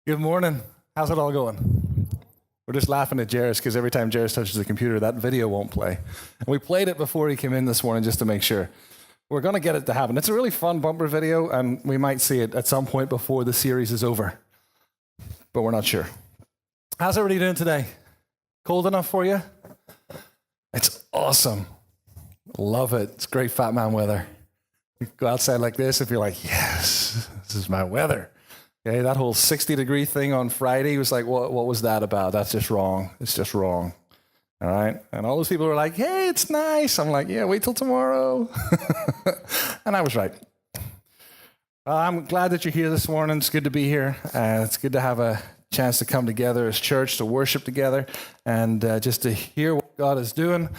Good morning. How's it all going? We're just laughing at Jairus because every time Jairus touches the computer, that video won't play. And we played it before he came in this morning just to make sure. We're going to get it to happen. It's a really fun bumper video, and we might see it at some point before the series is over. But we're not sure. How's everybody doing today? Cold enough for you? It's awesome. Love it. It's great fat man weather. You go outside like this and feel like, yes, this is my weather. Okay, that whole 60-degree thing on Friday was like, what was that about? That's just wrong. It's just wrong. All right? And all those people were like, hey, it's nice. I'm like, yeah, wait till tomorrow. And I was right. I'm glad that you're here this morning. It's good to be here. It's good to have a chance to come together as church, to worship together, and just to hear what God is doing.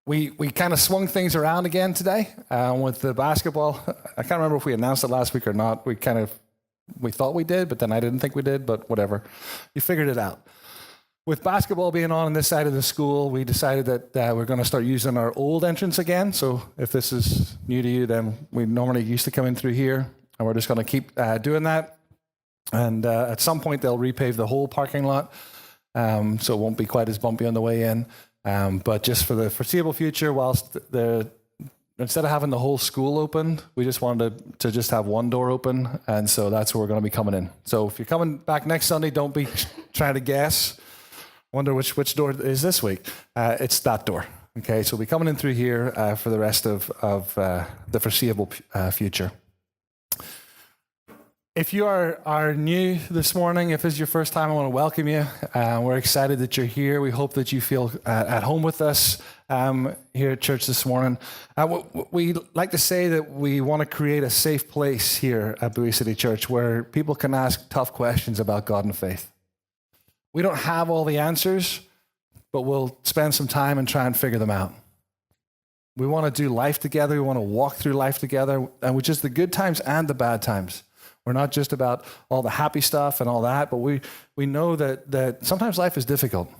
We kind of swung things around again today with the basketball. I can't remember if we announced it last week or not. We thought we did, but then I didn't think we did, but whatever. You figured it out. With basketball being on this side of the school, we decided that we're going to start using our old entrance again. So if this is new to you, then we normally used to come in through here, and we're just going to keep doing that. And at some point, they'll repave the whole parking lot, so it won't be quite as bumpy on the way in. But just for the foreseeable future, whilst instead of having the whole school open, we just wanted to just have one door open, and so that's where we're going to be coming in. So if you're coming back next Sunday, don't be trying to guess. Wonder which door is this week. It's that door. Okay, so we'll be coming in through here for the rest of the foreseeable future. If you are new this morning, if this is your first time, I want to welcome you. We're excited that you're here. We hope that you feel at home with us here at church this morning. We like to say that we want to create a safe place here at Bowie City Church where people can ask tough questions about God and faith. We don't have all the answers, but we'll spend some time and try and figure them out. We want to do life together. We want to walk through life together, which is the good times and the bad times. We're not just about all the happy stuff and all that, but we know that sometimes life is difficult.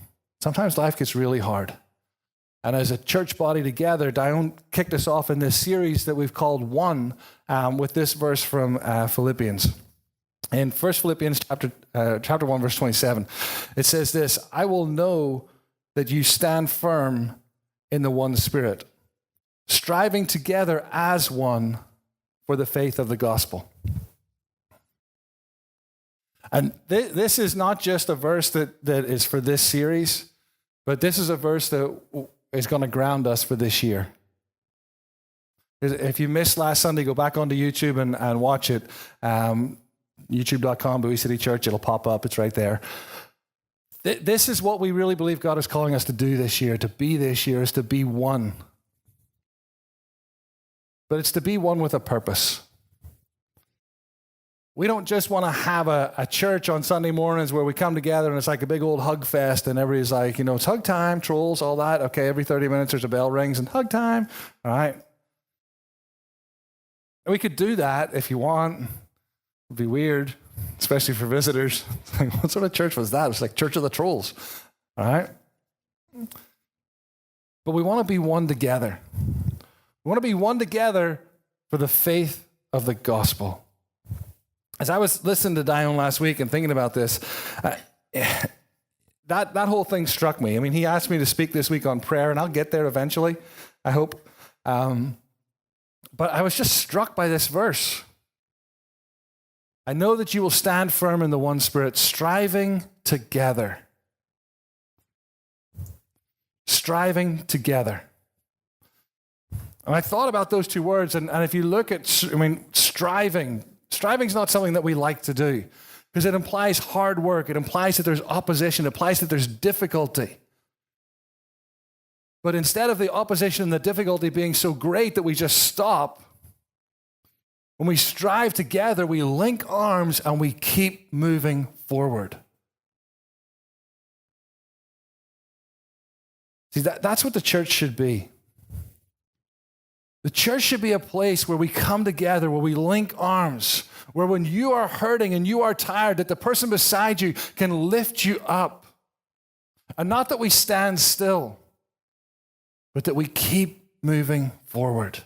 Sometimes life gets really hard. And as a church body together, Dione kicked us off in this series that we've called One with this verse from Philippians. In 1 Philippians chapter 1, verse 27, it says this, I will know that you stand firm in the one Spirit, striving together as one for the faith of the gospel. And this is not just a verse that is for this series, but this is a verse that is going to ground us for this year. If you missed last Sunday, go back onto YouTube and watch it. YouTube.com, Bowie City Church, it'll pop up. It's right there. This is what we really believe God is calling us to do this year, to be this year, is to be one. But it's to be one with a purpose. We don't just want to have a church on Sunday mornings where we come together and it's like a big old hug fest and everybody's like, it's hug time, trolls, all that. Okay, every 30 minutes there's a bell rings and hug time. All right. And we could do that if you want. It'd be weird, especially for visitors. Like, what sort of church was that? It was like Church of the Trolls. All right. But we want to be one together. We want to be one together for the faith of the gospel. As I was listening to Dione last week and thinking about this, that whole thing struck me. I mean, he asked me to speak this week on prayer, and I'll get there eventually, I hope. But I was just struck by this verse. I know that you will stand firm in the one Spirit, striving together. Striving together. And I thought about those two words, and if you look at, striving is not something that we like to do because it implies hard work. It implies that there's opposition. It implies that there's difficulty. But instead of the opposition and the difficulty being so great that we just stop, when we strive together, we link arms and we keep moving forward. See, that's what the church should be. The church should be a place where we come together, where we link arms, where when you are hurting and you are tired, that the person beside you can lift you up. And not that we stand still, but that we keep moving forward.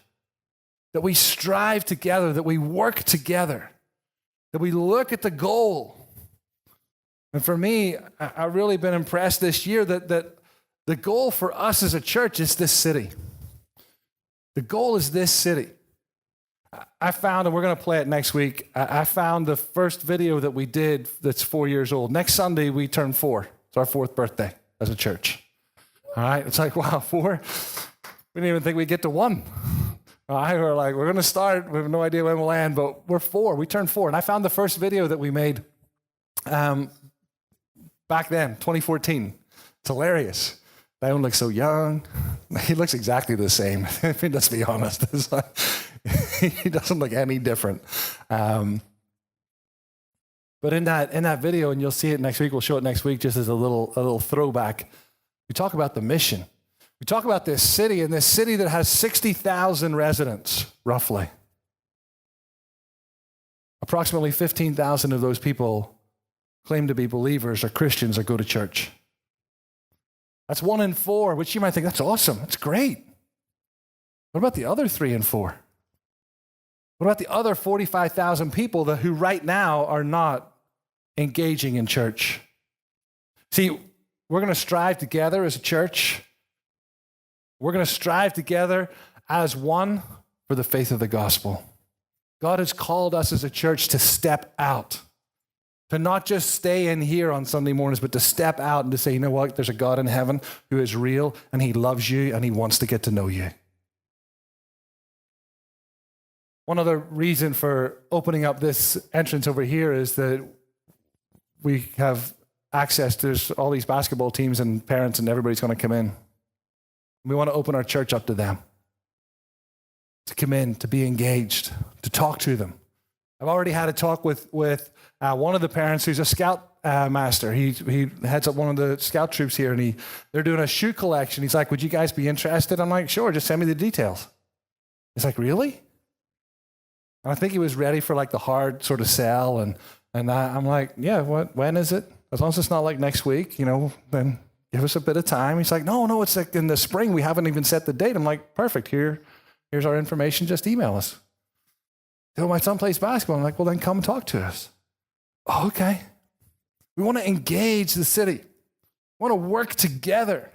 That we strive together, that we work together, that we look at the goal. And for me, I've really been impressed this year that the goal for us as a church is this city. The goal is this city. I found, and we're going to play it next week, I found the first video that we did that's 4 years old. Next Sunday, we turn 4. It's our 4th birthday as a church. All right? It's like, wow, 4? We didn't even think we'd get to 1. All right? We're like, we're going to start. We have no idea when we'll end, but we're 4. We turned 4. And I found the first video that we made back then, 2014. It's hilarious. Dion looks so young. He looks exactly the same. I mean, let's be honest. It's like, he doesn't look any different. But in that video, and you'll see it next week, we'll show it next week just as a little throwback, we talk about the mission. We talk about this city, and this city that has 60,000 residents, roughly. Approximately 15,000 of those people claim to be believers or Christians or go to church. That's 1 in 4, which you might think, that's awesome. That's great. What about the other 3 in 4? What about the other 45,000 people who right now are not engaging in church? See, we're going to strive together as a church. We're going to strive together as one for the faith of the gospel. God has called us as a church to step out, to not just stay in here on Sunday mornings, but to step out and to say, you know what, there's a God in heaven who is real, and he loves you, and he wants to get to know you. One other reason for opening up this entrance over here is that we have access to all these basketball teams and parents, and everybody's going to come in. We want to open our church up to them, to come in, to be engaged, to talk to them. I've already had a talk with one of the parents who's a scout master. He heads up one of the scout troops here, and they're doing a shoe collection. He's like, would you guys be interested? I'm like, sure, just send me the details. He's like, really? And I think he was ready for like the hard sort of sell, and I'm like, yeah, when is it? As long as it's not like next week, then give us a bit of time. He's like, no, it's like in the spring. We haven't even set the date. I'm like, perfect. Here's our information. Just email us. Oh, my son plays basketball. I'm like, well, then come talk to us. Oh, okay. We want to engage the city. We want to work together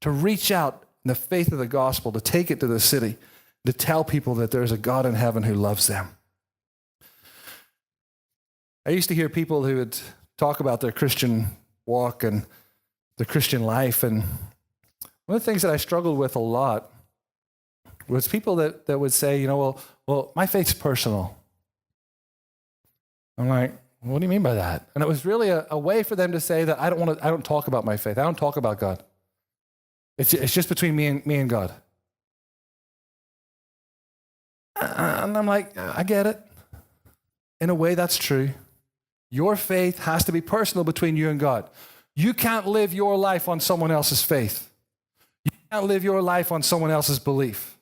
to reach out in the faith of the gospel, to take it to the city, to tell people that there's a God in heaven who loves them. I used to hear people who would talk about their Christian walk and their Christian life, and one of the things that I struggled with a lot was people that would say, well, my faith's personal. I'm like, what do you mean by that? And it was really a way for them to say that I don't talk about my faith. I don't talk about God. It's just between me and God. And I'm like, I get it. In a way, that's true. Your faith has to be personal between you and God. You can't live your life on someone else's faith. You can't live your life on someone else's belief.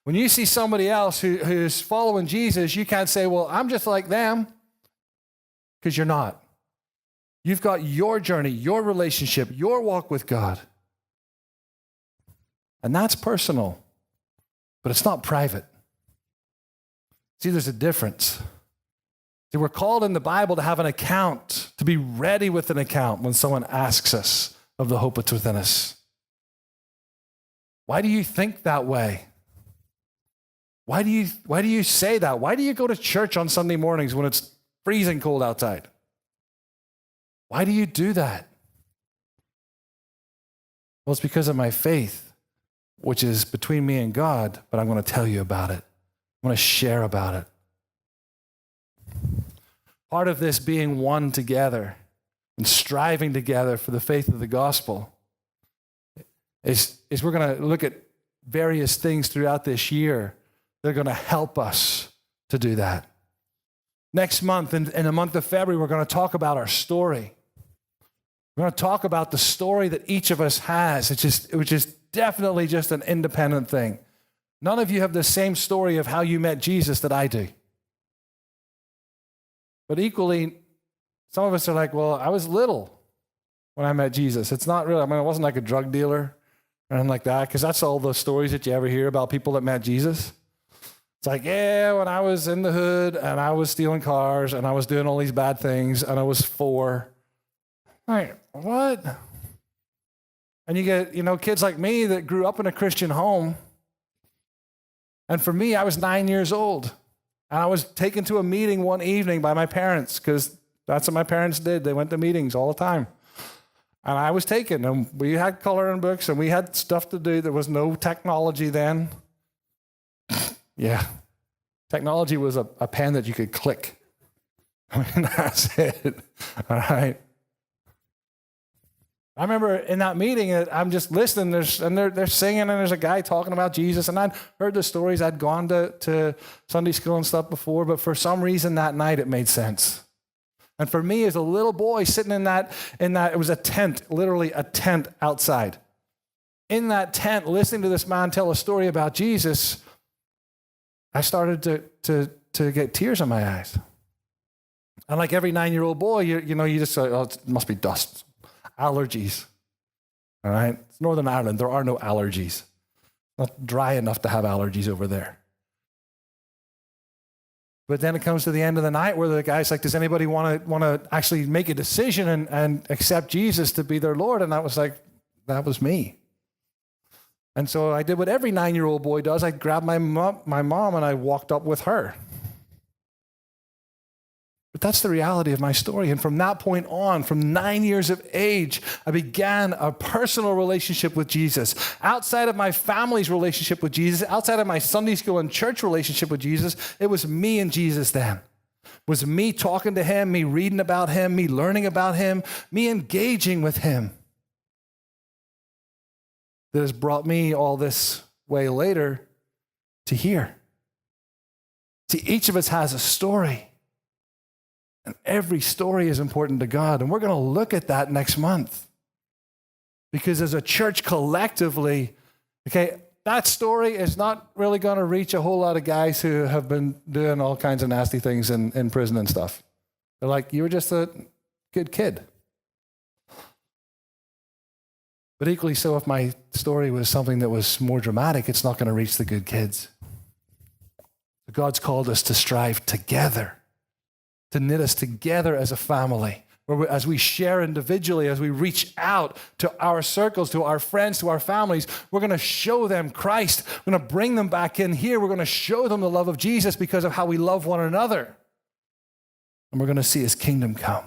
When you see somebody else who's following Jesus, you can't say, well, I'm just like them, because you're not. You've got your journey, your relationship, your walk with God. And that's personal, but it's not private. See, there's a difference. See, we're called in the Bible to have an account, to be ready with an account when someone asks us of the hope that's within us. Why do you think that way? Why do you say that? Why do you go to church on Sunday mornings when it's freezing cold outside? Why do you do that? Well, it's because of my faith, which is between me and God, but I'm going to tell you about it. I'm going to share about it. Part of this being one together and striving together for the faith of the gospel is we're going to look at various things throughout this year. They're going to help us to do that. Next month, in the month of February, we're going to talk about our story. We're going to talk about the story that each of us has, which is definitely just an independent thing. None of you have the same story of how you met Jesus that I do. But equally, some of us are like, well, I was little when I met Jesus. It's not really, I wasn't like a drug dealer or anything like that, because that's all the stories that you ever hear about people that met Jesus. It's like, yeah, when I was in the hood and I was stealing cars and I was doing all these bad things and I was 4. Like, what? And you get, kids like me that grew up in a Christian home. And for me, I was 9 years old. And I was taken to a meeting one evening by my parents, because that's what my parents did. They went to meetings all the time. And I was taken, and we had coloring books, and we had stuff to do. There was no technology then. Yeah. Technology was a pen that you could click. I mean, that's it. All right. I remember in that meeting, I'm just listening, they're singing, and there's a guy talking about Jesus, and I'd heard the stories. I'd gone to Sunday school and stuff before, but for some reason that night it made sense. And for me, as a little boy sitting in that, it was a tent, literally a tent outside. In that tent, listening to this man tell a story about Jesus, I started to get tears in my eyes. And like every 9-year-old boy, you just say, oh, it must be dust. Allergies. All right? It's Northern Ireland. There are no allergies. Not dry enough to have allergies over there. But then it comes to the end of the night where the guy's like, does anybody want to actually make a decision and accept Jesus to be their Lord? And I was like, that was me. And so I did what every 9-year-old boy does. I grabbed my mom and I walked up with her. But that's the reality of my story. And from that point on, from 9 years of age, I began a personal relationship with Jesus. Outside of my family's relationship with Jesus, outside of my Sunday school and church relationship with Jesus, it was me and Jesus then. It was me talking to him, me reading about him, me learning about him, me engaging with him. That has brought me all this way later to here. See, each of us has a story. And every story is important to God. And we're going to look at that next month. Because as a church collectively, okay, that story is not really going to reach a whole lot of guys who have been doing all kinds of nasty things in prison and stuff. They're like, you were just a good kid. But equally so, if my story was something that was more dramatic, it's not going to reach the good kids. God's called us to strive together, to knit us together as a family, as we share individually, as we reach out to our circles, to our friends, to our families, we're going to show them Christ. We're going to bring them back in here. We're going to show them the love of Jesus because of how we love one another. And we're going to see his kingdom come.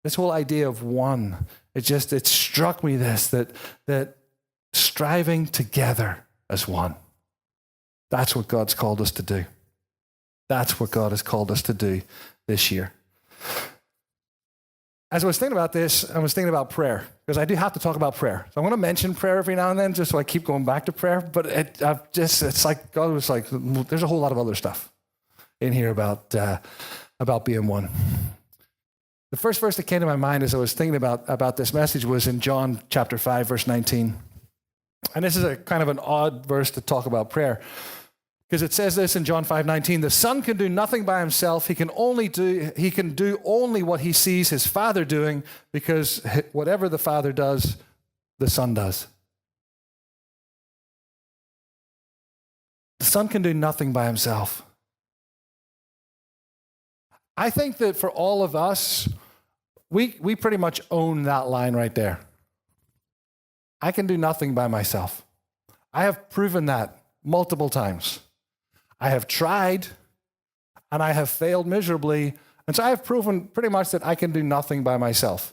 This whole idea of one, it struck me that striving together as one, that's what God's called us to do. That's what God has called us to do this year. As I was thinking about this, I was thinking about prayer, because I do have to talk about prayer. So I'm going to mention prayer every now and then, just so I keep going back to prayer. But it's like God was like, there's a whole lot of other stuff in here about being one. The first verse that came to my mind as I was thinking about this message was in John chapter 5, verse 19. And this is a kind of an odd verse to talk about prayer. Because it says this in John 5:19, the Son can do nothing by himself. He can do only what he sees his Father doing, because whatever the Father does, the Son does. The Son can do nothing by himself. I think that for all of us, we pretty much own that line right there. I can do nothing by myself. I have proven that multiple times. I have tried, and I have failed miserably, and so I have proven pretty much that I can do nothing by myself.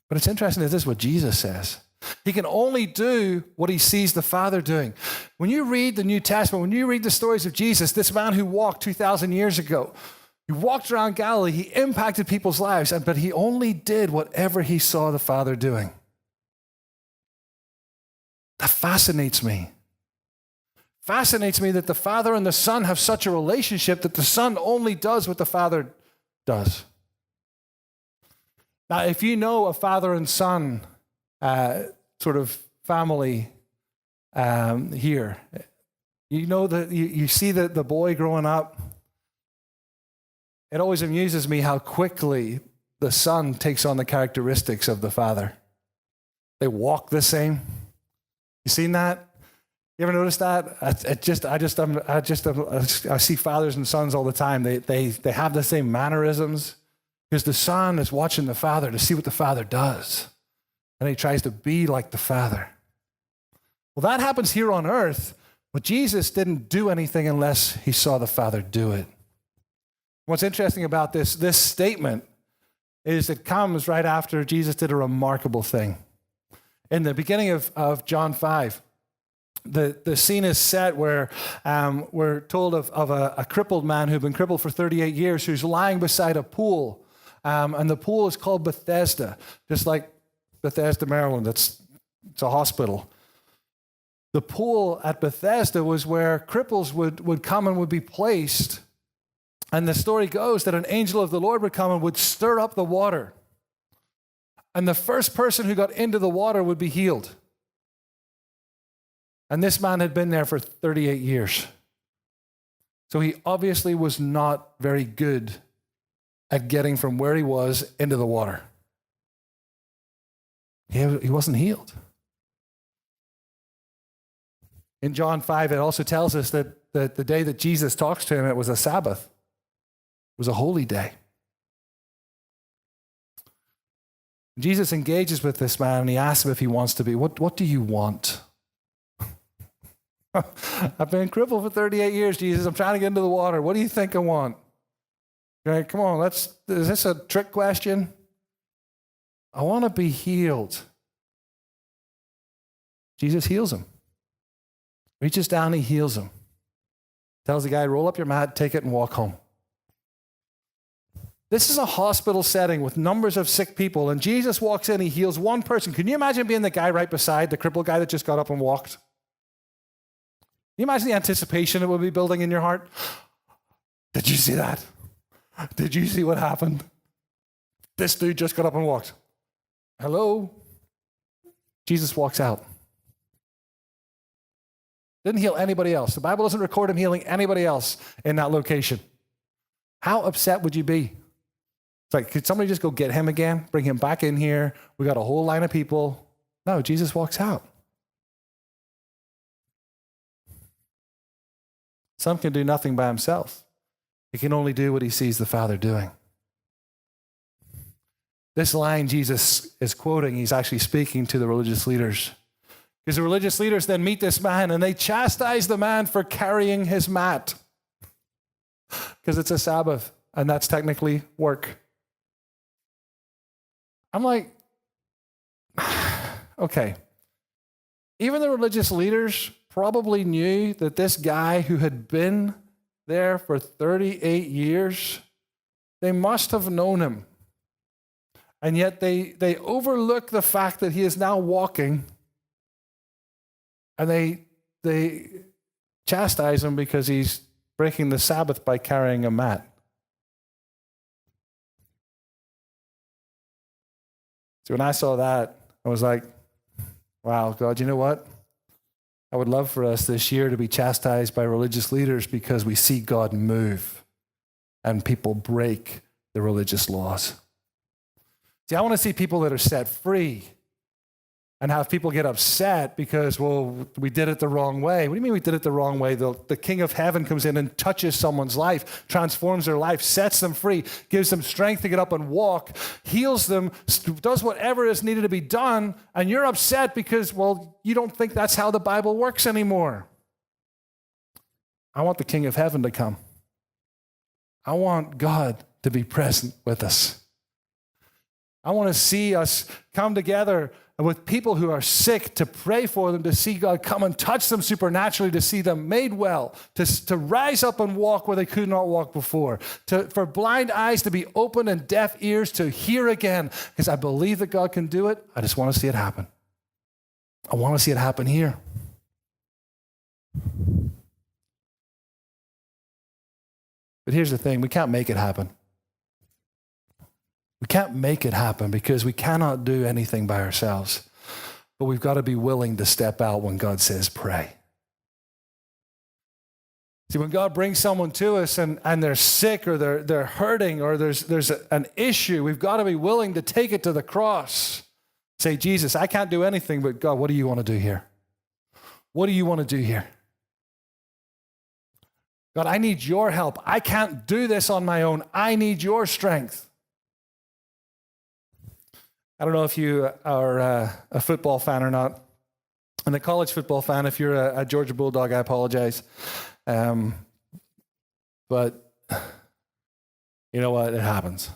But it's interesting that this is what Jesus says. He can only do what he sees the Father doing. When you read the New Testament, when you read the stories of Jesus, this man who walked 2,000 years ago, he walked around Galilee, he impacted people's lives, but he only did whatever he saw the Father doing. That fascinates me. Fascinates me that the Father and the Son have such a relationship that the Son only does what the Father does. Now, if you know a father and son sort of family here, you know that you see the boy growing up. It always amuses me how quickly the son takes on the characteristics of the father. They walk the same. You seen that? You ever notice that? I see fathers and sons all the time. They have the same mannerisms because the son is watching the father to see what the father does. And he tries to be like the father. Well, that happens here on earth, but Jesus didn't do anything unless he saw the Father do it. What's interesting about this statement is it comes right after Jesus did a remarkable thing. In the beginning of John 5, the scene is set where we're told of a crippled man who'd been crippled for 38 years who's lying beside a pool. And the pool is called Bethesda, just like Bethesda, Maryland. It's a hospital. The pool at Bethesda was where cripples would come and would be placed. And the story goes that an angel of the Lord would come and would stir up the water. And the first person who got into the water would be healed. And this man had been there for 38 years. So he obviously was not very good at getting from where he was into the water. He wasn't healed. In John 5, it also tells us that the day that Jesus talks to him, it was a Sabbath. It was a holy day. Jesus engages with this man and he asks him if he wants to be. What do you want? I've been crippled for 38 years, Jesus. I'm trying to get into the water. What do you think I want? Right, come on, is this a trick question? I want to be healed. Jesus heals him. Reaches down, he heals him. Tells the guy, roll up your mat, take it, and walk home. This is a hospital setting with numbers of sick people, and Jesus walks in, he heals one person. Can you imagine being the guy right beside the crippled guy that just got up and walked? Can you imagine the anticipation it would be building in your heart? Did you see that? Did you see what happened? This dude just got up and walked. Hello? Jesus walks out. Didn't heal anybody else. The Bible doesn't record him healing anybody else in that location. How upset would you be? It's like, could somebody just go get him again? Bring him back in here? We got a whole line of people. No, Jesus walks out. Son can do nothing by himself. He can only do what he sees the Father doing. This line Jesus is quoting, he's actually speaking to the religious leaders. Because the religious leaders then meet this man and they chastise the man for carrying his mat. Because it's a Sabbath and that's technically work. I'm like, okay. Even the religious leaders probably knew that this guy who had been there for 38 years, they must have known him. And yet they overlook the fact that he is now walking. And they chastise him because he's breaking the Sabbath by carrying a mat. So when I saw that, I was like, wow, God, you know what? I would love for us this year to be chastised by religious leaders because we see God move and people break the religious laws. See, I want to see people that are set free and have people get upset because, well, we did it the wrong way. What do you mean we did it the wrong way? The King of Heaven comes in and touches someone's life, transforms their life, sets them free, gives them strength to get up and walk, heals them, does whatever is needed to be done, and you're upset because, well, you don't think that's how the Bible works anymore. I want the King of Heaven to come. I want God to be present with us. I want to see us come together with people who are sick, to pray for them, to see God come and touch them supernaturally, to see them made well, to rise up and walk where they could not walk before, for blind eyes to be open and deaf ears to hear again, because I believe that God can do it. I just want to see it happen. I want to see it happen here. But here's the thing, we can't make it happen. We can't make it happen because we cannot do anything by ourselves. But we've got to be willing to step out when God says pray. See, when God brings someone to us and they're sick or they're hurting or there's an issue, we've got to be willing to take it to the cross. Say, Jesus, I can't do anything, but God, what do you want to do here? what do you want to do here? God, I need your help. I can't do this on my own. I need your strength. I don't know if you are a football fan or not. And a college football fan, if you're a Georgia Bulldog, I apologize. But you know what? It happens.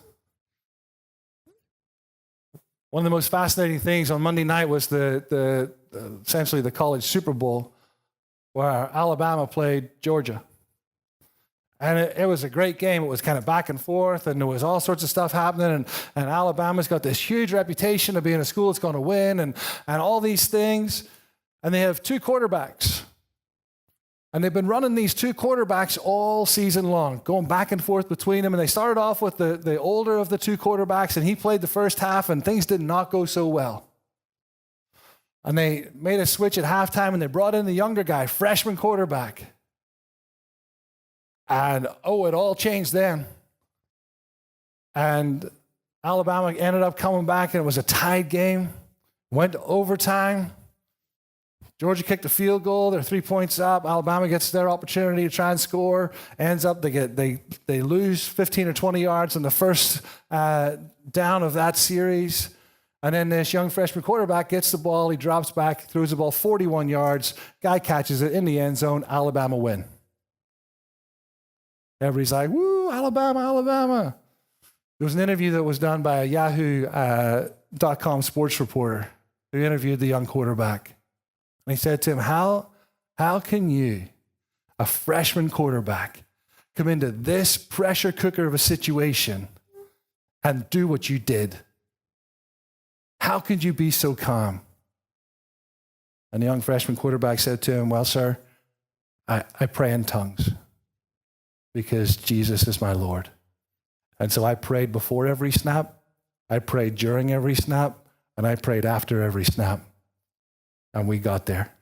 One of the most fascinating things on Monday night was essentially the college Super Bowl, where Alabama played Georgia. And it was a great game. It was kind of back and forth, and there was all sorts of stuff happening. And Alabama's got this huge reputation of being a school that's going to win, and all these things. And they have two quarterbacks. And they've been running these two quarterbacks all season long, going back and forth between them. And they started off with the older of the two quarterbacks, and he played the first half, and things did not go so well. And they made a switch at halftime, and they brought in the younger guy, freshman quarterback. And, it all changed then. And Alabama ended up coming back, and it was a tied game. Went to overtime. Georgia kicked a field goal. They're 3 points up. Alabama gets their opportunity to try and score. Ends up, they lose 15 or 20 yards in the first down of that series. And then this young freshman quarterback gets the ball. He drops back, throws the ball 41 yards. Guy catches it in the end zone. Alabama win. Everybody's like, woo, Alabama, Alabama. There was an interview that was done by a Yahoo.com sports reporter who interviewed the young quarterback. And he said to him, how can you, a freshman quarterback, come into this pressure cooker of a situation and do what you did? How could you be so calm? And the young freshman quarterback said to him, well, sir, I pray in tongues, because Jesus is my Lord. And so I prayed before every snap, I prayed during every snap, and I prayed after every snap. And we got there.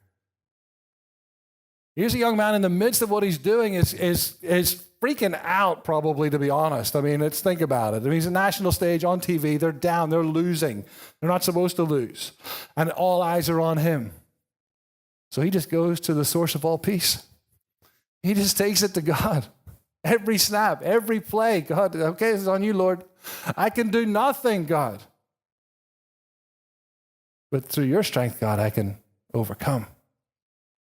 Here's a young man in the midst of what he's doing is freaking out, probably, to be honest. I mean, let's think about it. I mean, he's a national stage on TV. They're down. They're losing. They're not supposed to lose. And all eyes are on him. So he just goes to the source of all peace. He just takes it to God. Every snap, every play, God, okay, this is on you, Lord. I can do nothing, God. But through your strength, God, I can overcome.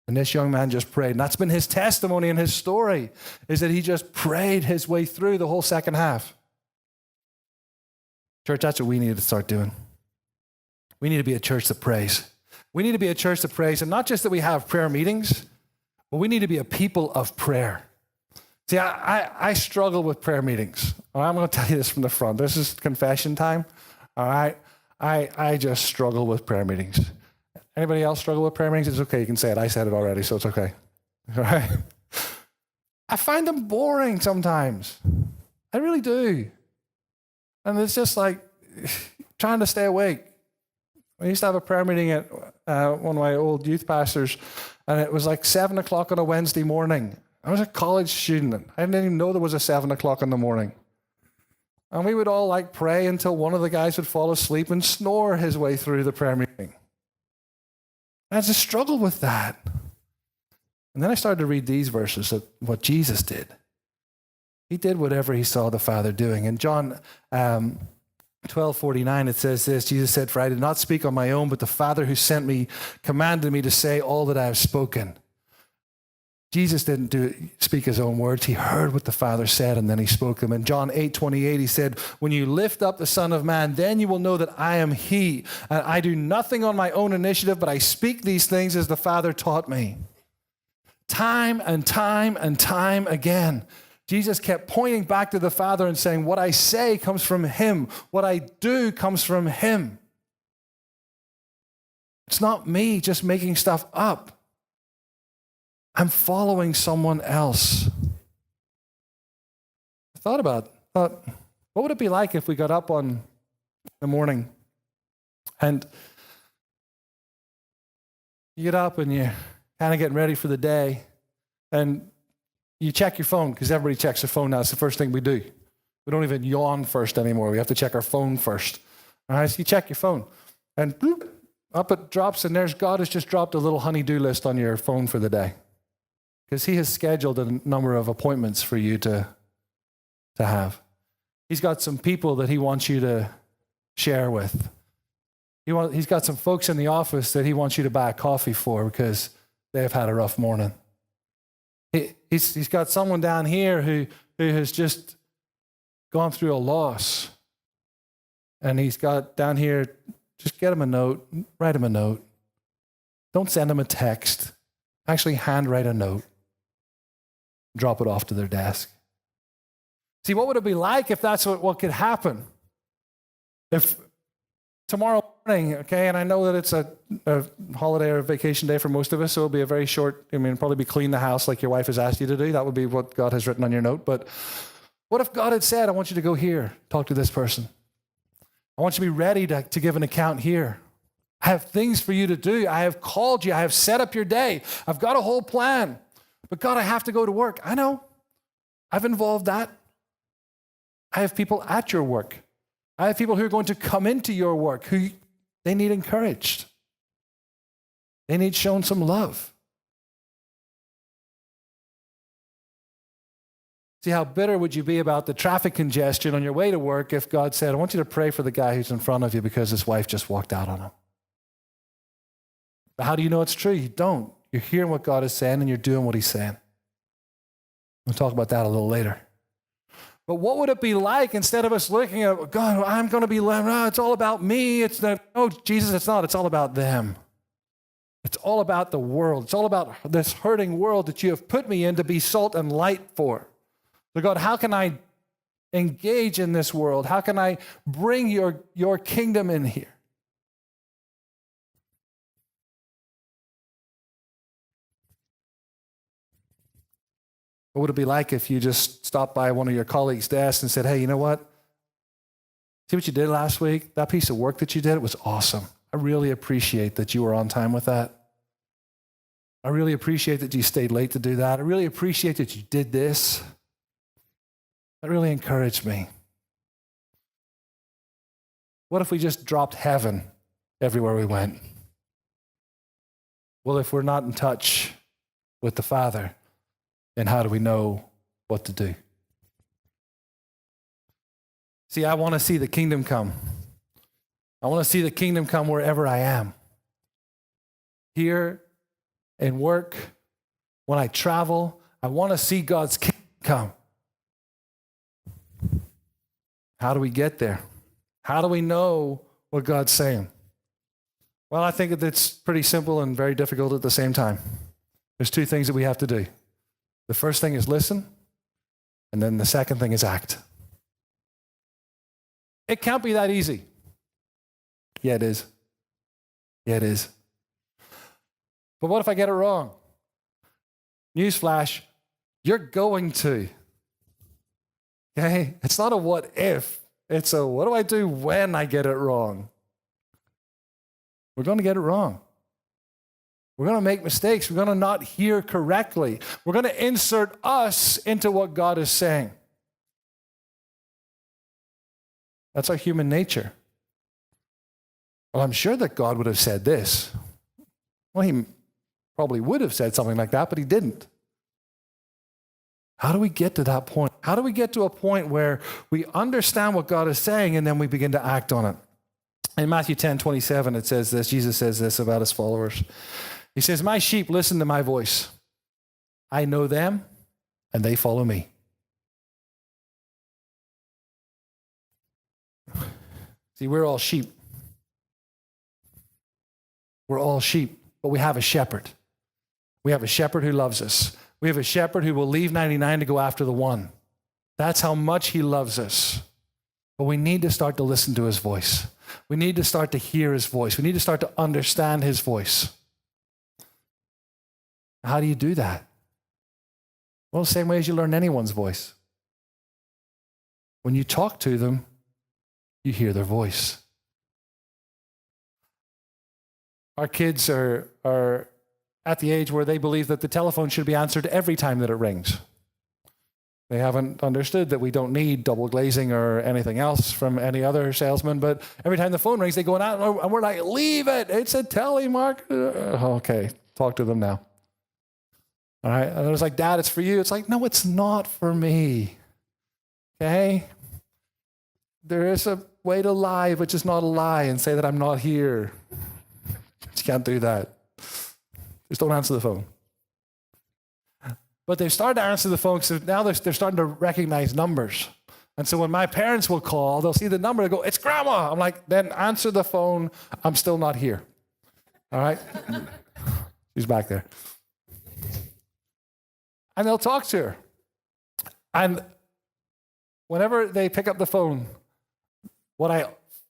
And this young man just prayed. And that's been his testimony and his story, is that he just prayed his way through the whole second half. Church, that's what we need to start doing. We need to be a church that prays. We need to be a church that prays, and not just that we have prayer meetings, but we need to be a people of prayer. See, I struggle with prayer meetings. I'm going to tell you this from the front. This is confession time. All right? I just struggle with prayer meetings. Anybody else struggle with prayer meetings? It's okay. You can say it. I said it already, so it's okay. All right? I find them boring sometimes. I really do. And it's just like trying to stay awake. I used to have a prayer meeting at one of my old youth pastors, and it was like 7 o'clock on a Wednesday morning. I was a college student. I didn't even know there was a 7 o'clock in the morning. And we would all pray until one of the guys would fall asleep and snore his way through the prayer meeting. I just struggled with that. And then I started to read these verses of what Jesus did. He did whatever he saw the Father doing. In John 12:49, it says this, Jesus said, "For I did not speak on my own, but the Father who sent me commanded me to say all that I have spoken." Jesus didn't speak his own words. He heard what the Father said, and then he spoke them. In John 8:28, he said, "When you lift up the Son of Man, then you will know that I am he. And I do nothing on my own initiative, but I speak these things as the Father taught me." Time and time and time again, Jesus kept pointing back to the Father and saying, what I say comes from him. What I do comes from him. It's not me just making stuff up. I'm following someone else. I thought, what would it be like if we got up in the morning and you get up and you're kind of getting ready for the day and you check your phone, because everybody checks their phone now. It's the first thing we do. We don't even yawn first anymore. We have to check our phone first. All right, so you check your phone and bloop, up it drops, and there's God has just dropped a little honey-do list on your phone for the day. Because he has scheduled a number of appointments for you to have. He's got some people that he wants you to share with. He's got some folks in the office that he wants you to buy a coffee for because they have had a rough morning. He's got someone down here who has just gone through a loss. And he's got down here, just get him a note, write him a note. Don't send him a text. Actually handwrite a note. Drop it off to their desk. See, what would it be like if that's what could happen? If tomorrow morning, okay, and I know that it's a holiday or a vacation day for most of us, so it'll be a very short, probably be clean the house like your wife has asked you to do. That would be what God has written on your note. But what if God had said, I want you to go here, talk to this person. I want you to be ready to give an account here. I have things for you to do. I have called you. I have set up your day. I've got a whole plan. But God, I have to go to work. I know. I've involved that. I have people at your work. I have people who are going to come into your work who they need encouraged. They need shown some love. See, how bitter would you be about the traffic congestion on your way to work if God said, I want you to pray for the guy who's in front of you because his wife just walked out on him. But how do you know it's true? You don't. You're hearing what God is saying and you're doing what he's saying. We'll talk about that a little later. But what would it be like instead of us looking at, God, I'm going to be, it's all about me. It's not, oh, Jesus, it's not. It's all about them. It's all about the world. It's all about this hurting world that you have put me in to be salt and light for. So God, how can I engage in this world? How can I bring your kingdom in here? What would it be like if you just stopped by one of your colleagues' desks and said, hey, you know what? See what you did last week? That piece of work that you did, it was awesome. I really appreciate that you were on time with that. I really appreciate that you stayed late to do that. I really appreciate that you did this. That really encouraged me. What if we just dropped heaven everywhere we went? Well, if we're not in touch with the Father, then how do we know what to do? See, I want to see the kingdom come. I want to see the kingdom come wherever I am. Here, in work, when I travel, I want to see God's kingdom come. How do we get there? How do we know what God's saying? Well, I think it's pretty simple and very difficult at the same time. There's two things that we have to do. The first thing is listen, and then the second thing is act. It can't be that easy. Yeah, it is. Yeah, it is. But what if I get it wrong? Newsflash, you're going to. Okay? It's not a what if. It's a what do I do when I get it wrong? We're going to get it wrong. We're going to make mistakes. We're going to not hear correctly. We're going to insert us into what God is saying. That's our human nature. Well, I'm sure that God would have said this. Well, he probably would have said something like that, but he didn't. How do we get to that point? How do we get to a point where we understand what God is saying and then we begin to act on it? In Matthew 10:27, it says this. Jesus says this about his followers. He says, my sheep listen to my voice. I know them, and they follow me. See, we're all sheep. We're all sheep, but we have a shepherd. We have a shepherd who loves us. We have a shepherd who will leave 99 to go after the one. That's how much he loves us. But we need to start to listen to his voice. We need to start to hear his voice. We need to start to understand his voice. How do you do that? Well, the same way as you learn anyone's voice. When you talk to them, you hear their voice. Our kids are at the age where they believe that the telephone should be answered every time that it rings. They haven't understood that we don't need double glazing or anything else from any other salesman. But every time the phone rings, they go out and we're like, leave it. It's a telemarketer. Okay, talk to them now. All right. And it was like, Dad, it's for you. It's like, no, it's not for me. Okay? There is a way to lie, which is not a lie, and say that I'm not here. You can't do that. Just don't answer the phone. But they've started to answer the phone, so now they're starting to recognize numbers. And so when my parents will call, they'll see the number, they go, it's Grandma. I'm like, then answer the phone. I'm still not here. All right? She's back there. And they'll talk to her. And whenever they pick up the phone, what I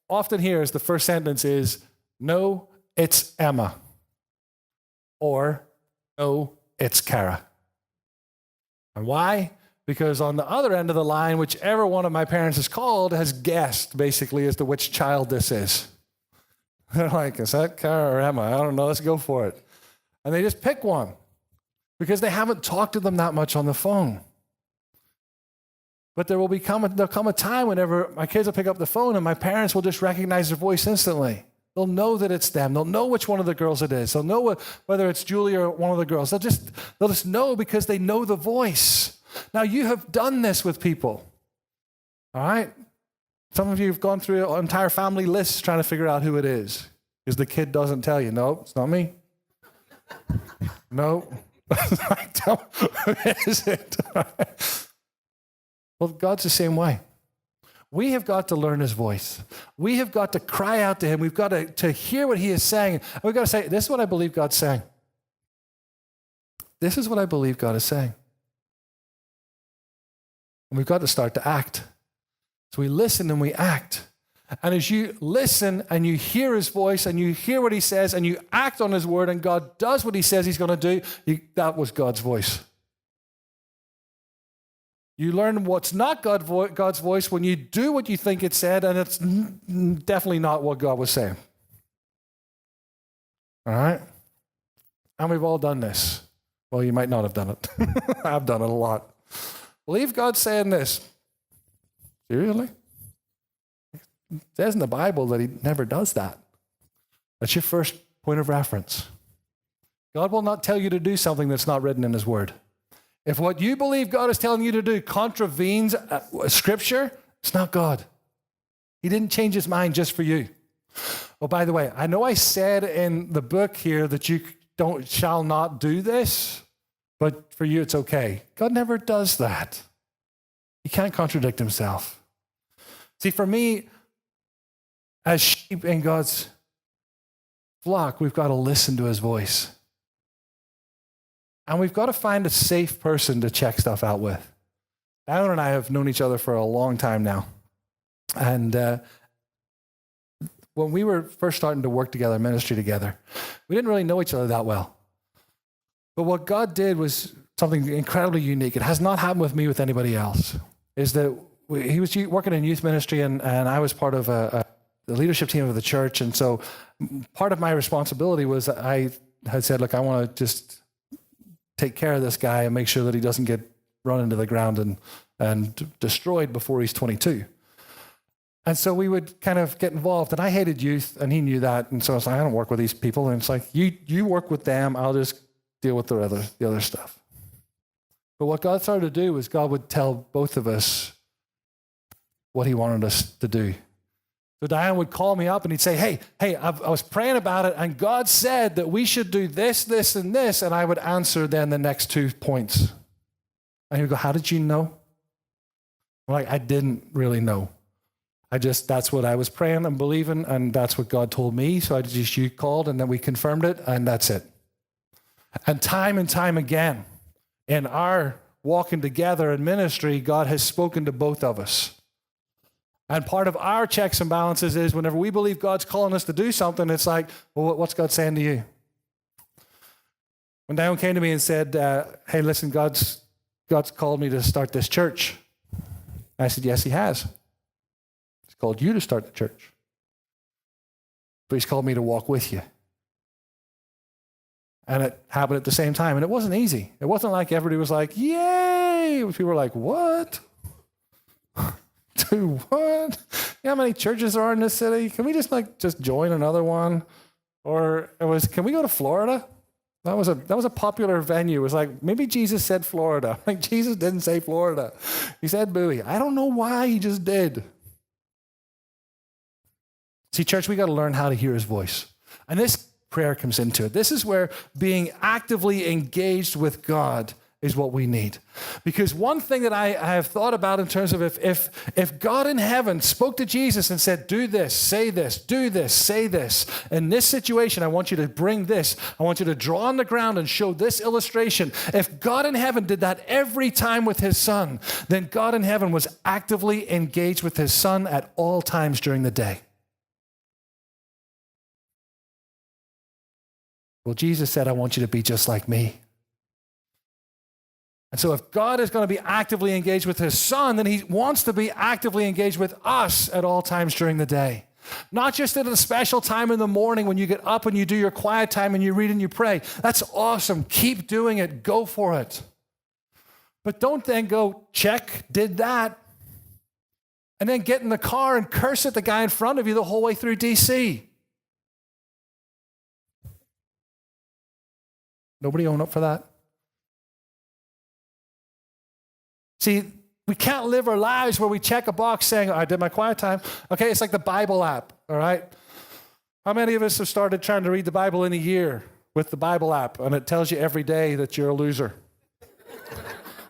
often hear is the first sentence is, no, it's Emma. Or, no, it's Kara. And why? Because on the other end of the line, whichever one of my parents is called has guessed, basically, as to which child this is. They're like, is that Kara or Emma? I don't know. Let's go for it. And they just pick one because they haven't talked to them that much on the phone. But there'll come a time whenever my kids will pick up the phone and my parents will just recognize their voice instantly. They'll know that it's them. They'll know which one of the girls it is. They'll know whether it's Julie or one of the girls. They'll just know because they know the voice. Now, you have done this with people. All right? Some of you have gone through an entire family list trying to figure out who it is because the kid doesn't tell you. No, it's not me. No. Who is it? Well, God's the same way. We have got to learn his voice. We have got to cry out to him. We've got to hear what he is saying. And we've got to say, this is what I believe God's saying. This is what I believe God is saying. And we've got to start to act. So we listen and we act. And as you listen and you hear his voice and you hear what he says and you act on his word and God does what he says he's going to do, that was God's voice. You learn what's not God's voice when you do what you think it said, and it's definitely not what God was saying. All right? And we've all done this. Well, you might not have done it. I've done it a lot. Believe God's saying this. Seriously? It says in the Bible that he never does that. That's your first point of reference. God will not tell you to do something that's not written in his word. If what you believe God is telling you to do contravenes Scripture, it's not God. He didn't change his mind just for you. Oh, by the way, I know I said in the book here that you shall not do this, but for you it's okay. God never does that. He can't contradict himself. See, for me, as sheep in God's flock, we've got to listen to his voice. And we've got to find a safe person to check stuff out with. Alan and I have known each other for a long time now. And when we were first starting to work together, ministry together, we didn't really know each other that well. But what God did was something incredibly unique. It has not happened with me with anybody else. Is that he was working in youth ministry and I was part of the leadership team of the church. And so part of my responsibility was I had said, look, I want to just take care of this guy and make sure that he doesn't get run into the ground and destroyed before he's 22. And so we would kind of get involved. And I hated youth, and he knew that. And so I was like, I don't work with these people. And it's like, you work with them. I'll just deal with the other stuff. But what God started to do was God would tell both of us what he wanted us to do. So Diane would call me up and he'd say, hey, I was praying about it and God said that we should do this, this, and this. And I would answer then the next 2 points. And he would go, how did you know? I'm like, I didn't really know. That's what I was praying and believing, and that's what God told me. So you called and then we confirmed it, and that's it. And time again, in our walking together in ministry, God has spoken to both of us. And part of our checks and balances is whenever we believe God's calling us to do something, it's like, well, what's God saying to you? When Diane came to me and said, hey, listen, God's called me to start this church. I said, yes, he has. He's called you to start the church. But he's called me to walk with you. And it happened at the same time. And it wasn't easy. It wasn't like everybody was like, yay, Bowie. People were like, what? Do what? You know how many churches there are in this city? Can we just join another one? Or can we go to Florida? That was a popular venue. It was like, maybe Jesus said Florida. Like, Jesus didn't say Florida. He said Bowie. I don't know why, he just did. See, church, we got to learn how to hear his voice. And this prayer comes into it. This is where being actively engaged with God is what we need. Because one thing that I have thought about in terms of if God in heaven spoke to Jesus and said, do this, say this, do this, say this. In this situation, I want you to bring this. I want you to draw on the ground and show this illustration. If God in heaven did that every time with his son, then God in heaven was actively engaged with his son at all times during the day. Well, Jesus said, I want you to be just like me. And so if God is going to be actively engaged with his son, then he wants to be actively engaged with us at all times during the day. Not just at a special time in the morning when you get up and you do your quiet time and you read and you pray. That's awesome. Keep doing it. Go for it. But don't then go, check, did that, and then get in the car and curse at the guy in front of you the whole way through DC. Nobody own up for that? See, we can't live our lives where we check a box saying, I did my quiet time. Okay, it's like the Bible app, all right? How many of us have started trying to read the Bible in a year with the Bible app, and it tells you every day that you're a loser?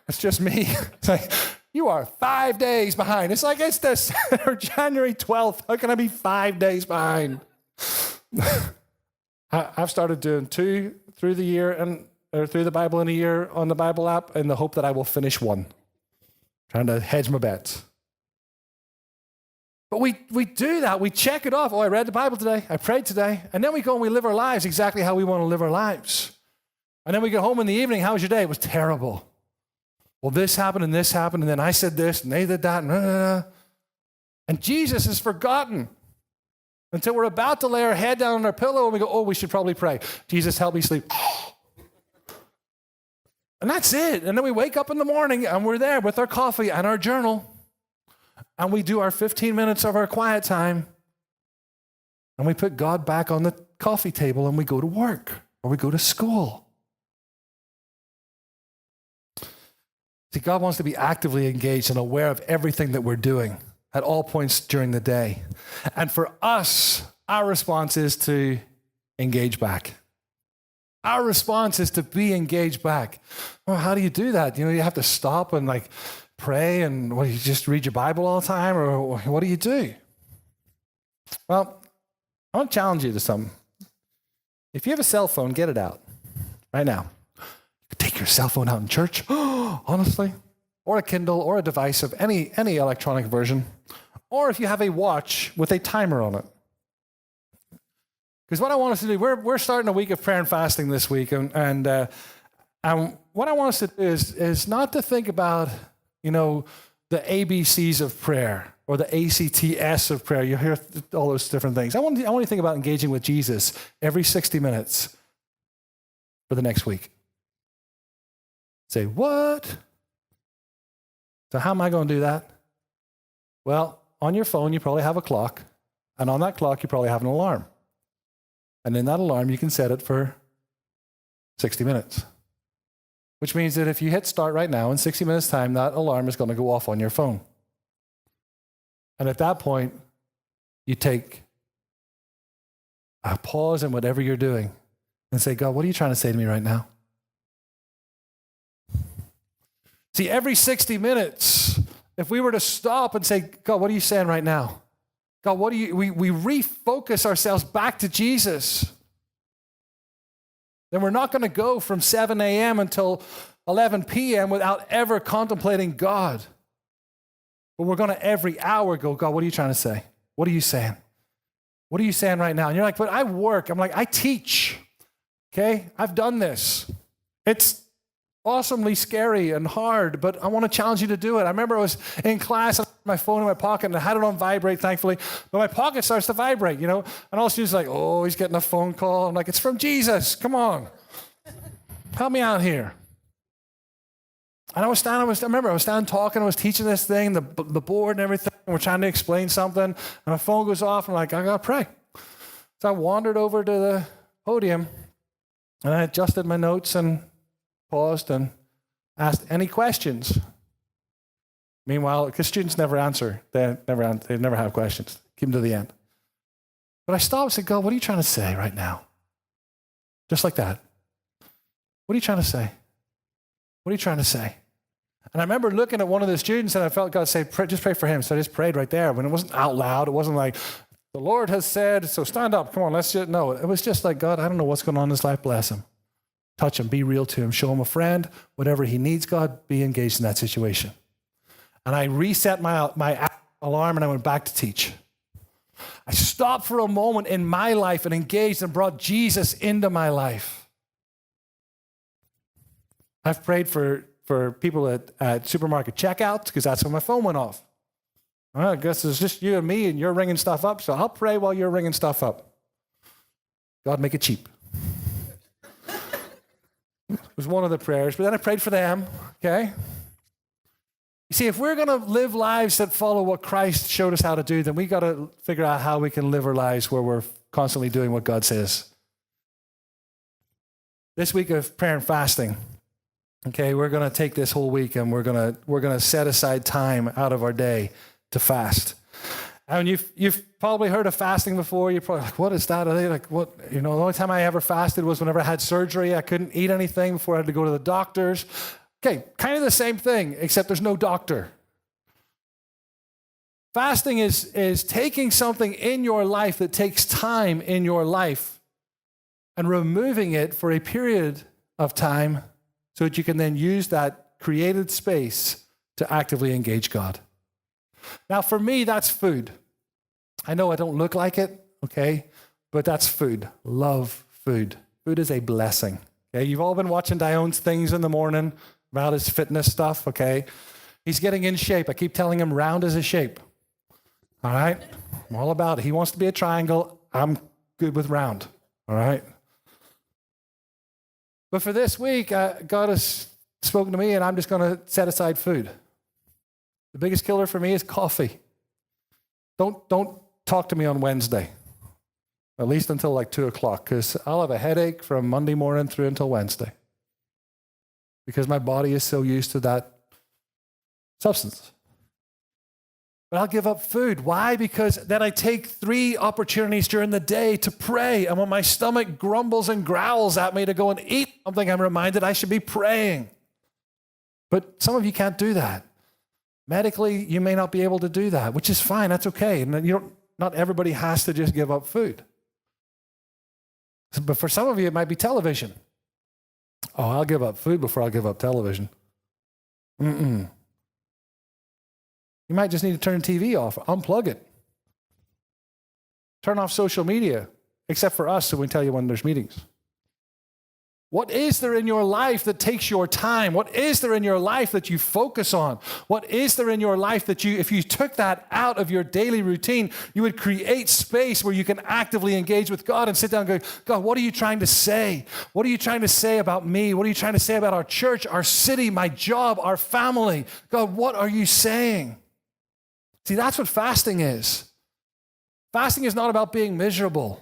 It's just me. It's like, you are 5 days behind. It's like, it's this January 12th. How can I be 5 days behind? I've started doing 2 through the year or through the Bible in a year on the Bible app in the hope that I will finish 1. Trying to hedge my bets. But we do that. We check it off. Oh, I read the Bible today. I prayed today. And then we go and we live our lives exactly how we want to live our lives. And then we get home in the evening. How was your day? It was terrible. Well, this happened, and then I said this, and they did that. And Jesus is forgotten until we're about to lay our head down on our pillow and we go, oh, we should probably pray. Jesus, help me sleep. And that's it. And then we wake up in the morning and we're there with our coffee and our journal. And we do our 15 minutes of our quiet time. And we put God back on the coffee table and we go to work or we go to school. See, God wants to be actively engaged and aware of everything that we're doing at all points during the day. And for us, our response is to engage back. Our response is to be engaged back. Well, how do you do that? You have to stop and pray and you just read your Bible all the time, or what do you do? Well, I want to challenge you to something. If you have a cell phone, get it out right now. Take your cell phone out in church, honestly, or a Kindle or a device of any electronic version, or if you have a watch with a timer on it. Because what I want us to do, we're starting a week of prayer and fasting this week, and what I want us to do is not to think about, the ABCs of prayer or the ACTS of prayer. You hear all those different things. I want you to think about engaging with Jesus every 60 minutes for the next week. Say, what? So how am I going to do that? Well, on your phone, you probably have a clock, and on that clock, you probably have an alarm. And in that alarm, you can set it for 60 minutes, which means that if you hit start right now, in 60 minutes' time, that alarm is going to go off on your phone. And at that point, you take a pause in whatever you're doing and say, God, what are you trying to say to me right now? See, every 60 minutes, if we were to stop and say, God, what are you saying right now? God, we refocus ourselves back to Jesus. Then we're not going to go from 7 a.m. until 11 p.m. without ever contemplating God. But we're going to every hour go, God, what are you trying to say? What are you saying? What are you saying right now? And you're like, but I work. I'm like, I teach. Okay? I've done this. It's awesomely scary and hard, but I want to challenge you to do it. I remember I was in class, I had my phone in my pocket, and I had it on vibrate, thankfully, but my pocket starts to vibrate, and all the students are like, oh, he's getting a phone call. I'm like, it's from Jesus. Come on. Help me out here. And I remember I was standing talking, I was teaching this thing, the board and everything, and we're trying to explain something, and my phone goes off, and I'm like, I gotta pray. So I wandered over to the podium, and I adjusted my notes and paused and asked any questions. Meanwhile, because students never answer, they never have questions. Keep them to the end. But I stopped and said, God, what are you trying to say right now? Just like that. What are you trying to say? What are you trying to say? And I remember looking at one of the students, and I felt God say, just pray for him. So I just prayed right there. When it wasn't out loud, it wasn't like, the Lord has said, so stand up, come on, let's just, no. It was just like, God, I don't know what's going on in his life, bless him. Touch him, be real to him, show him a friend, whatever he needs, God, be engaged in that situation. And I reset my alarm, and I went back to teach. I stopped for a moment in my life and engaged and brought Jesus into my life. I've prayed for people at supermarket checkouts because that's when my phone went off. Well, I guess it's just you and me, and you're ringing stuff up, so I'll pray while you're ringing stuff up. God, make it cheap. It was one of the prayers, but then I prayed for them, okay? You see, if we're going to live lives that follow what Christ showed us how to do, then we got to figure out how we can live our lives where we're constantly doing what God says. This week of prayer and fasting, okay, we're going to take this whole week, and we're going to set aside time out of our day to fast. And you've probably heard of fasting before. You're probably like, what is that? Are they like, what? You know, the only time I ever fasted was whenever I had surgery. I couldn't eat anything before I had to go to the doctors. Okay, kind of the same thing, except there's no doctor. Fasting is taking something in your life that takes time in your life and removing it for a period of time so that you can then use that created space to actively engage God. Now, for me, that's food. I know I don't look like it, okay, but that's food. Love food. Food is a blessing. Okay, you've all been watching Dion's things in the morning about his fitness stuff, okay? He's getting in shape. I keep telling him round is a shape. All right? I'm all about it. He wants to be a triangle. I'm good with round. All right? But for this week, God has spoken to me, and I'm just going to set aside food. The biggest killer for me is coffee. Don't talk to me on Wednesday, at least until like 2 o'clock, because I'll have a headache from Monday morning through until Wednesday, because my body is so used to that substance. But I'll give up food. Why? Because then I take 3 opportunities during the day to pray, and when my stomach grumbles and growls at me to go and eat something, I'm reminded I should be praying. But some of you can't do that. Medically, you may not be able to do that, which is fine. That's okay. And not everybody has to just give up food. But for some of you, it might be television. Oh, I'll give up food before I'll give up television. You might just need to turn the TV off, unplug it. Turn off social media, except for us, so we can tell you when there's meetings. What is there in your life that takes your time? What is there in your life that you focus on? What is there in your life that if you took that out of your daily routine, you would create space where you can actively engage with God and sit down and go, God, what are you trying to say? What are you trying to say about me? What are you trying to say about our church, our city, my job, our family? God, what are you saying? See, that's what fasting is. Fasting is not about being miserable.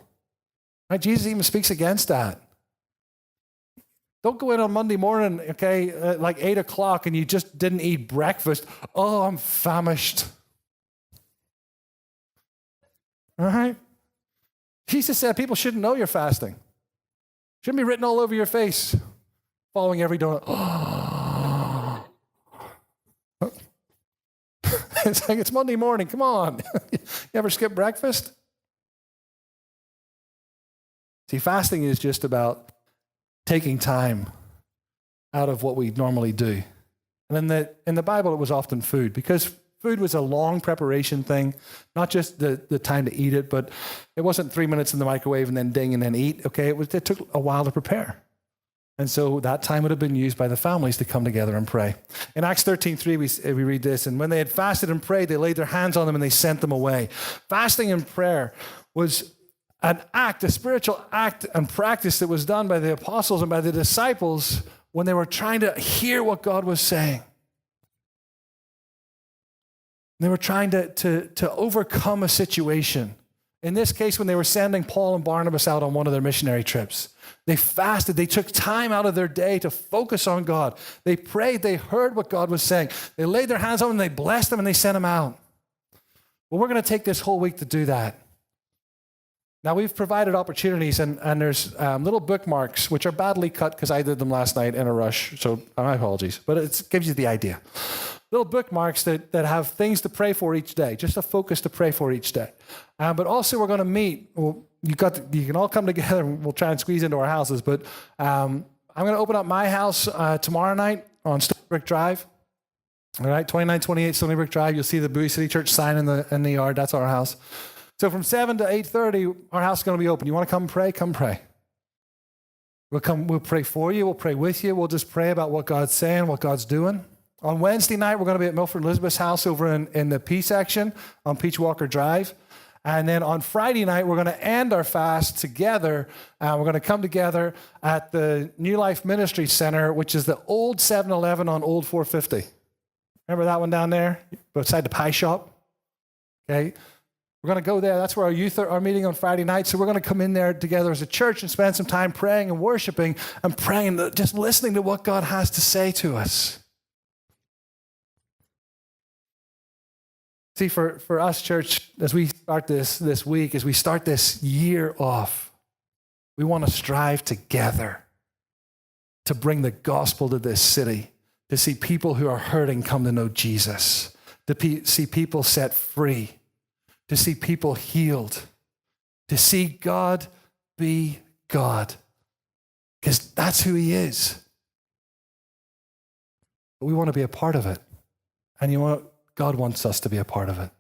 Right? Jesus even speaks against that. Don't go in on Monday morning, okay, like 8 o'clock, and you just didn't eat breakfast. Oh, I'm famished. All right? Jesus said people shouldn't know you're fasting. Shouldn't be written all over your face, following every donut. Oh. It's like, it's Monday morning. Come on. You ever skip breakfast? See, fasting is just about taking time out of what we normally do. And in the Bible, it was often food, because food was a long preparation thing, not just the time to eat it, but it wasn't 3 minutes in the microwave and then ding and then eat. Okay, it took a while to prepare. And so that time would have been used by the families to come together and pray. In Acts 13:3, we read this, and when they had fasted and prayed, they laid their hands on them and they sent them away. Fasting and prayer was an act, a spiritual act and practice that was done by the apostles and by the disciples when they were trying to hear what God was saying. They were trying to overcome a situation. In this case, when they were sending Paul and Barnabas out on one of their missionary trips, they fasted. They took time out of their day to focus on God. They prayed. They heard what God was saying. They laid their hands on them, and they blessed them, and they sent them out. Well, we're going to take this whole week to do that. Now, we've provided opportunities, and there's little bookmarks, which are badly cut because I did them last night in a rush, so my apologies. But it gives you the idea. Little bookmarks that have things to pray for each day, just a focus to pray for each day. But also we're going to meet. Well, you can all come together, and we'll try and squeeze into our houses. But I'm going to open up my house tomorrow night on Stony Brook Drive. All right, 2928 Stony Brook Drive. You'll see the Bowie City Church sign in the yard. That's our house. So from 7 to 8:30, our house is going to be open. You want to come pray? Come pray. We'll pray for you. We'll pray with you. We'll just pray about what God's saying, what God's doing. On Wednesday night, we're going to be at Milford Elizabeth's house over in the P section on Peach Walker Drive. And then on Friday night, we're going to end our fast together. We're going to come together at the New Life Ministry Center, which is the old 7-Eleven on Old 450. Remember that one down there beside the pie shop? Okay. We're going to go there. That's where our youth are meeting on Friday night. So we're going to come in there together as a church and spend some time praying and worshiping and praying, just listening to what God has to say to us. See, for us, church, as we start this week, as we start this year off, we want to strive together to bring the gospel to this city, to see people who are hurting come to know Jesus, to see people set free, to see people healed, to see God be God, because that's who he is. But we want to be a part of it. And you know what? God wants us to be a part of it.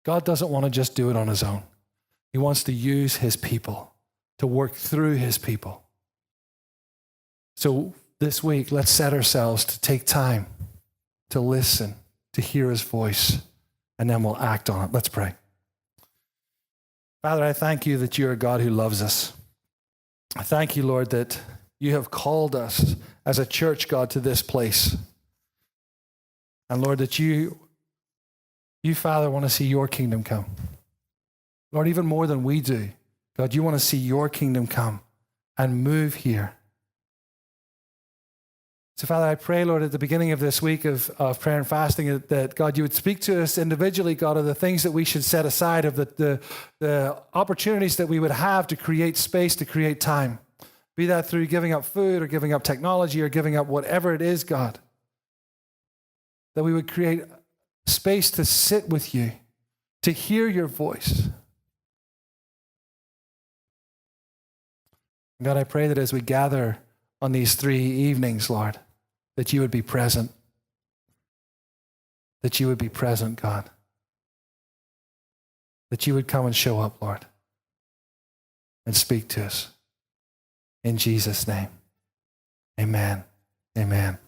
God doesn't want to just do it on his own. He wants to use his people, to work through his people. So this week, let's set ourselves to take time to listen, to hear his voice, and then we'll act on it. Let's pray. Father, I thank you that you're a God who loves us. I thank you, Lord, that you have called us as a church, God, to this place. And Lord, that you, Father, want to see your kingdom come. Lord, even more than we do, God, you want to see your kingdom come and move here. So, Father, I pray, Lord, at the beginning of this week of prayer and fasting, that, God, you would speak to us individually, God, of the things that we should set aside, of the opportunities that we would have to create space, to create time. Be that through giving up food or giving up technology or giving up whatever it is, God. That we would create space to sit with you, to hear your voice. God, I pray that as we gather on these 3 evenings, Lord, that you would be present. That you would be present, God. That you would come and show up, Lord, and speak to us. In Jesus' name, amen. Amen.